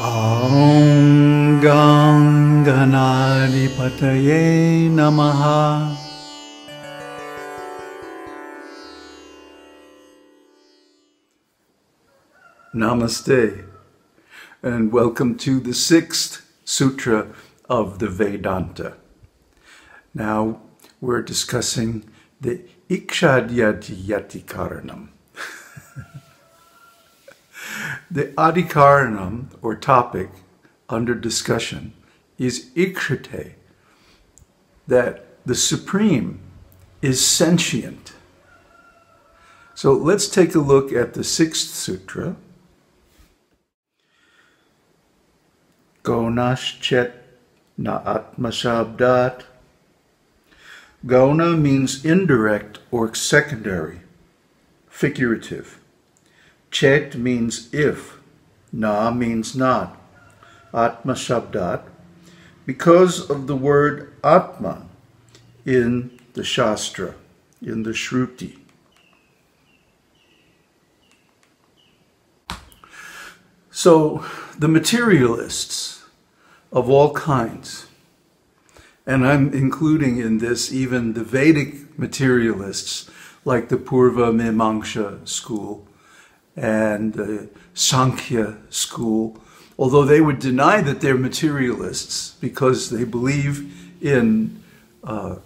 Om Gangadipataye Namaha. Namaste, and welcome to the 6th Sutra of the Vedanta. Now we're discussing the Ikshatyadyadhikaranam. The adhikaranam, or topic, under discussion is Ikshatyadyadhikaranam, that the Supreme is sentient. So let's take a look at the 6th Sutra. Gaunaschet na Atmasabdat. Gaunah means indirect or secondary, figurative. Chet means if, na means not. Atmasabdat, because of the word Atman in the Shastra, in the Suśupti. So the materialists of all kinds, and I'm including in this even the Vedic materialists like the Purva Mīmaṁsa school and the Sankhya school, although they would deny that they're materialists because they believe in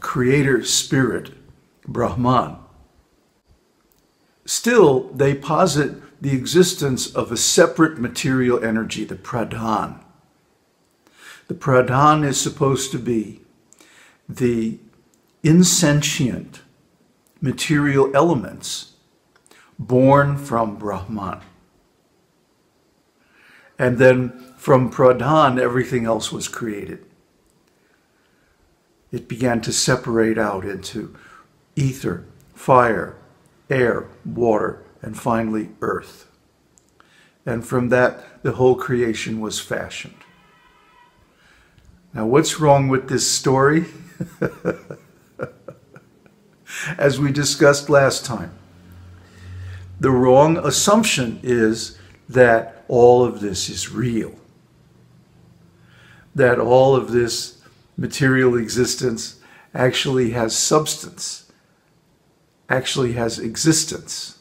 creator spirit, Brahman. Still, they posit the existence of a separate material energy, the pradhan. The pradhan is supposed to be the insentient material elements born from Brahman. And then from pradhan, everything else was created. It began to separate out into ether, fire, air, water, and finally earth. And from that, the whole creation was fashioned. Now, what's wrong with this story? As we discussed last time, the wrong assumption is that all of this is real. That all of this material existence actually has substance, actually has existence.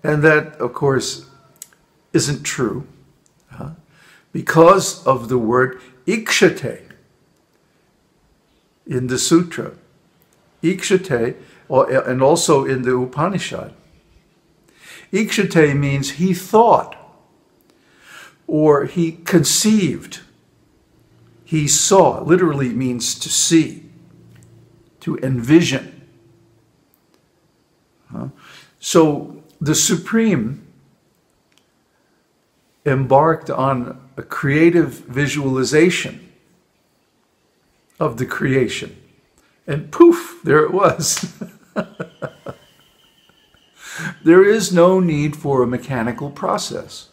And that, of course, isn't true because of the word Ikshatyadyadhikaranam in the sutra. Ikshatyadyadhikaranam, and also in the Upanishad. Ikshatyadyadhikaranam means he thought, or he conceived, he saw. Literally means to see, to envision. So the Supreme embarked on a creative visualization of the creation. And poof, there it was. There is no need for a mechanical process.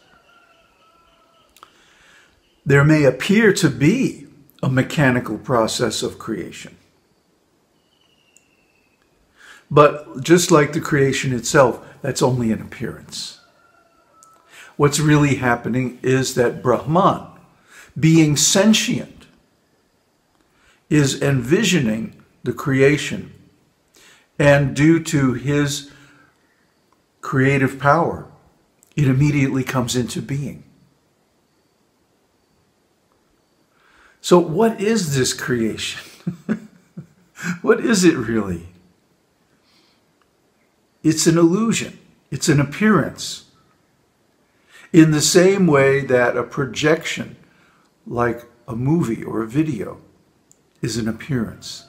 There may appear to be a mechanical process of creation. But just like the creation itself, that's only an appearance. What's really happening is that Brahman, being sentient, is envisioning the creation, and due to his creative power, it immediately comes into being. So what is this creation? What is it really? It's an illusion. It's an appearance. In the same way that a projection, like a movie or a video, is an appearance.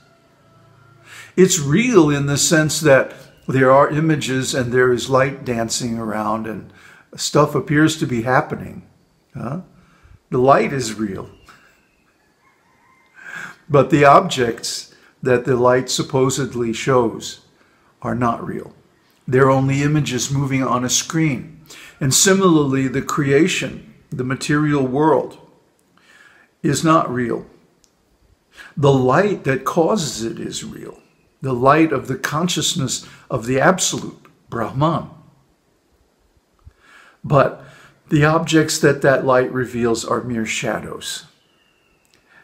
It's real in the sense that there are images and there is light dancing around and stuff appears to be happening. The light is real. But the objects that the light supposedly shows are not real. They're only images moving on a screen. And similarly, the creation, the material world, is not real. The light that causes it is real. The light of the consciousness of the Absolute, Brahman. But The objects that that light reveals are mere shadows.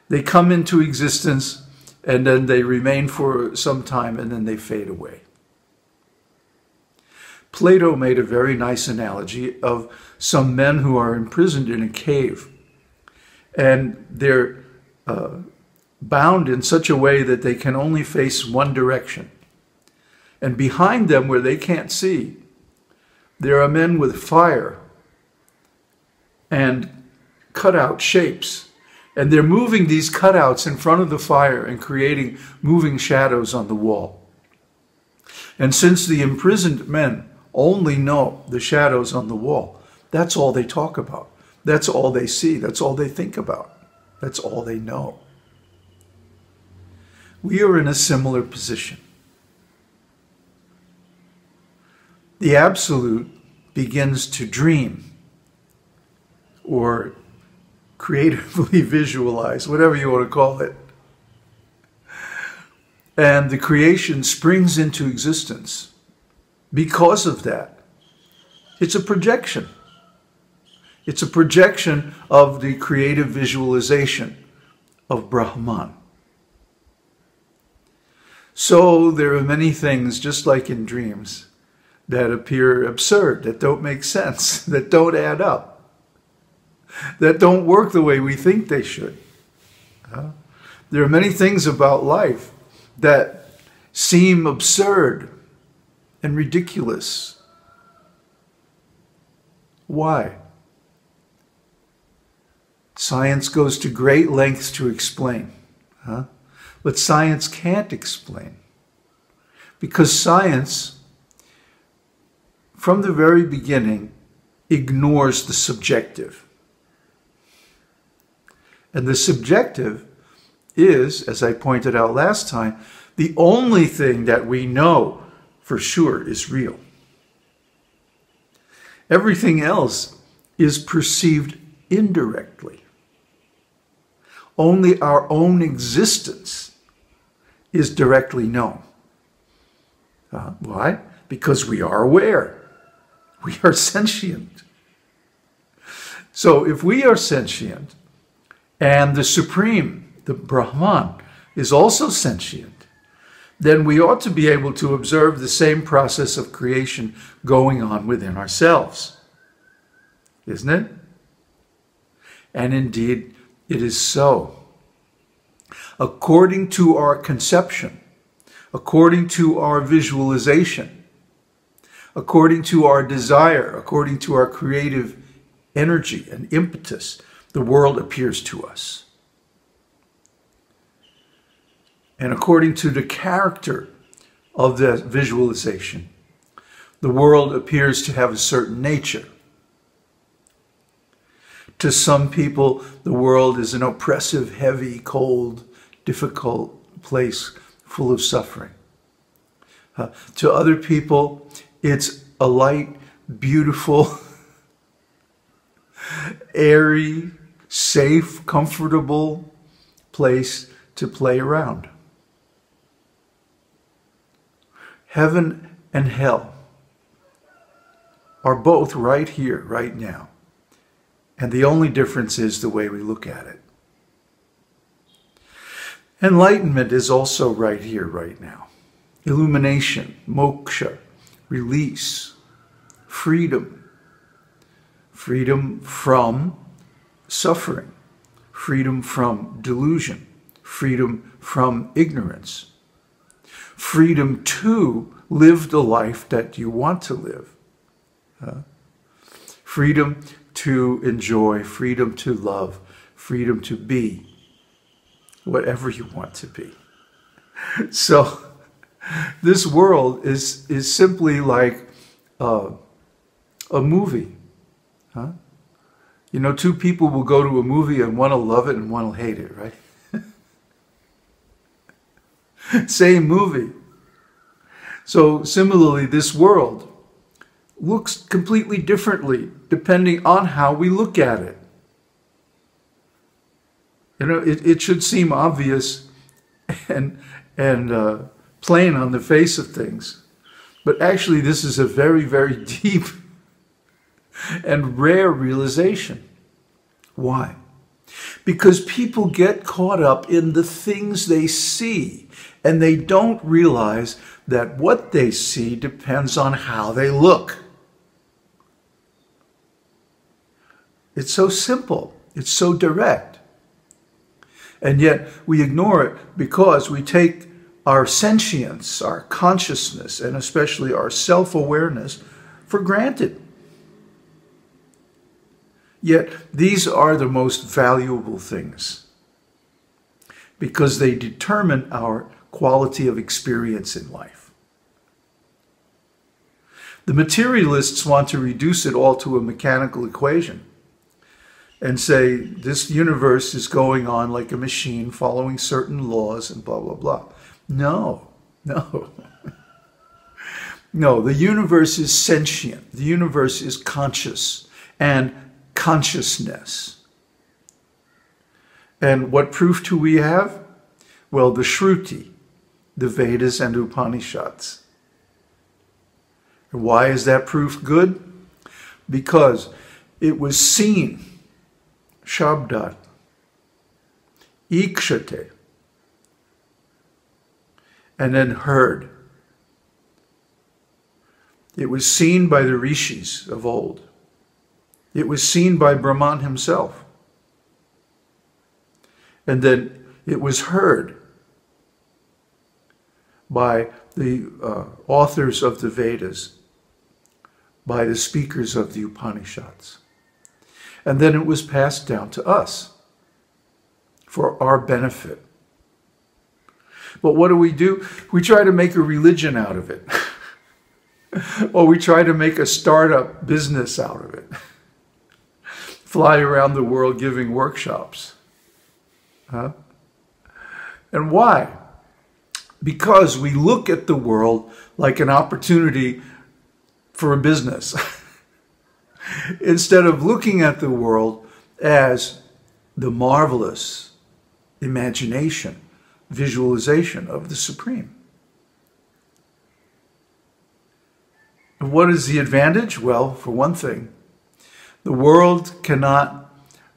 They come into existence and then they remain for some time and then they fade away. Plato made a very nice analogy of some men who are imprisoned in a cave, and they're bound in such a way that they can only face one direction. And behind them, where they can't see, there are men with fire and cutout shapes. And they're moving these cutouts in front of the fire and creating moving shadows on the wall. And since the imprisoned men only know the shadows on the wall, that's all they talk about. That's all they see. That's all they think about. That's all they know. We are in a similar position. The Absolute begins to dream or creatively visualize, whatever you want to call it. And the creation springs into existence. Because of that, it's a projection. It's a projection of the creative visualization of Brahman. So there are many things, just like in dreams, that appear absurd, that don't make sense, that don't add up, that don't work the way we think they should. There are many things about life that seem absurd and ridiculous. Why? Science goes to great lengths to explain, but science can't explain. Because science, from the very beginning, ignores the subjective. And the subjective is, as I pointed out last time, the only thing that we know for sure is real. Everything else is perceived indirectly. Only our own existence is directly known. Why? Because we are aware. We are sentient. So if we are sentient, and the Supreme, the Brahman, is also sentient, then we ought to be able to observe the same process of creation going on within ourselves. Isn't it? And indeed, it is so. According to our conception, according to our visualization, according to our desire, according to our creative energy and impetus, the world appears to us. And according to the character of the visualization, the world appears to have a certain nature. To some people, the world is an oppressive, heavy, cold, difficult place full of suffering. To other people, it's a light, beautiful, airy, safe, comfortable place to play around. Heaven and hell are both right here, right now. And the only difference is the way we look at it. Enlightenment is also right here, right now. Illumination, moksha, release, freedom. Freedom from suffering, freedom from delusion, freedom from ignorance, freedom to live the life that you want to live, freedom to enjoy, freedom to love, freedom to be whatever you want to be. So this world is simply like a movie. You know, two people will go to a movie and one will love it and one will hate it, right? Same movie. So similarly, this world looks completely differently depending on how we look at it. You know, it should seem obvious and plain on the face of things. But actually, this is a very, very deep and rare realization. Why? Because people get caught up in the things they see, and they don't realize that what they see depends on how they look. It's so simple. It's so direct. And yet we ignore it because we take our sentience, our consciousness, and especially our self-awareness for granted. Yet these are the most valuable things because they determine our quality of experience in life. The materialists want to reduce it all to a mechanical equation and say this universe is going on like a machine following certain laws and blah, blah, blah. No, no. No, the universe is sentient. The universe is conscious and consciousness. And what proof do we have? Well, the Suśupti, the Vedas and Upanishads. And why is that proof good? Because it was seen, Shabdat, Ikshatyadyadhikaranam, and then heard. It was seen by the rishis of old. It was seen by Brahman himself. And then it was heard by the authors of the Vedas, by the speakers of the Upanishads. And then it was passed down to us for our benefit. But what do? We try to make a religion out of it. Or we try to make a startup business out of it. Fly around the world giving workshops. Huh? And why? Because we look at the world like an opportunity for a business. Instead of looking at the world as the marvelous imagination, visualization of the Supreme. And what is the advantage? Well, for one thing, the world cannot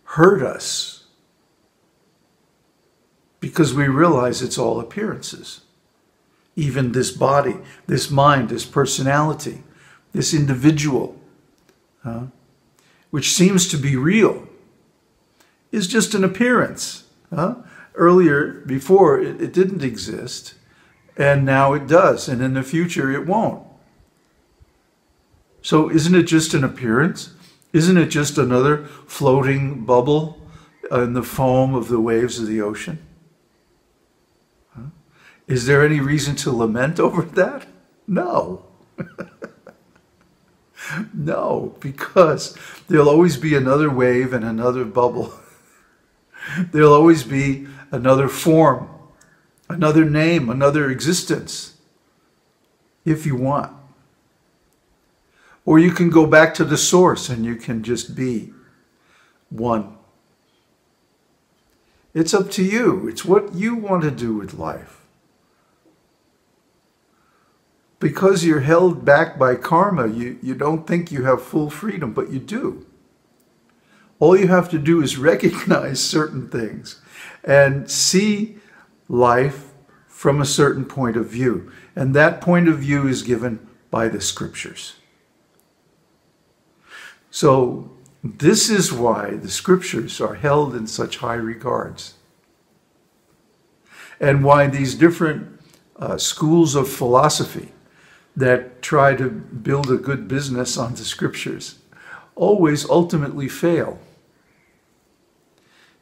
hurt us because we realize it's all appearances. Even this body, this mind, this personality, this individual, which seems to be real, is just an appearance. Earlier, before, it didn't exist, and now it does, and in the future it won't. So isn't it just an appearance? Isn't it just another floating bubble in the foam of the waves of the ocean? Is there any reason to lament over that? No. No, because there'll always be another wave and another bubble. There'll always be another form, another name, another existence, if you want. Or you can go back to the source and you can just be one. It's up to you. It's what you want to do with life. Because you're held back by karma, you don't think you have full freedom, but you do. All you have to do is recognize certain things and see life from a certain point of view. And that point of view is given by the scriptures. So this is why the scriptures are held in such high regards. And why these different schools of philosophy that try to build a good business on the scriptures always ultimately fail.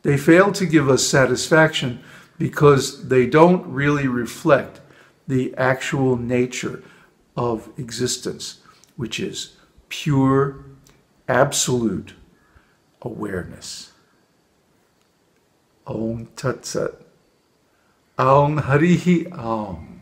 They fail to give us satisfaction because they don't really reflect the actual nature of existence, which is pure, absolute awareness. Om Tat Sat. Aum Harihi Aum.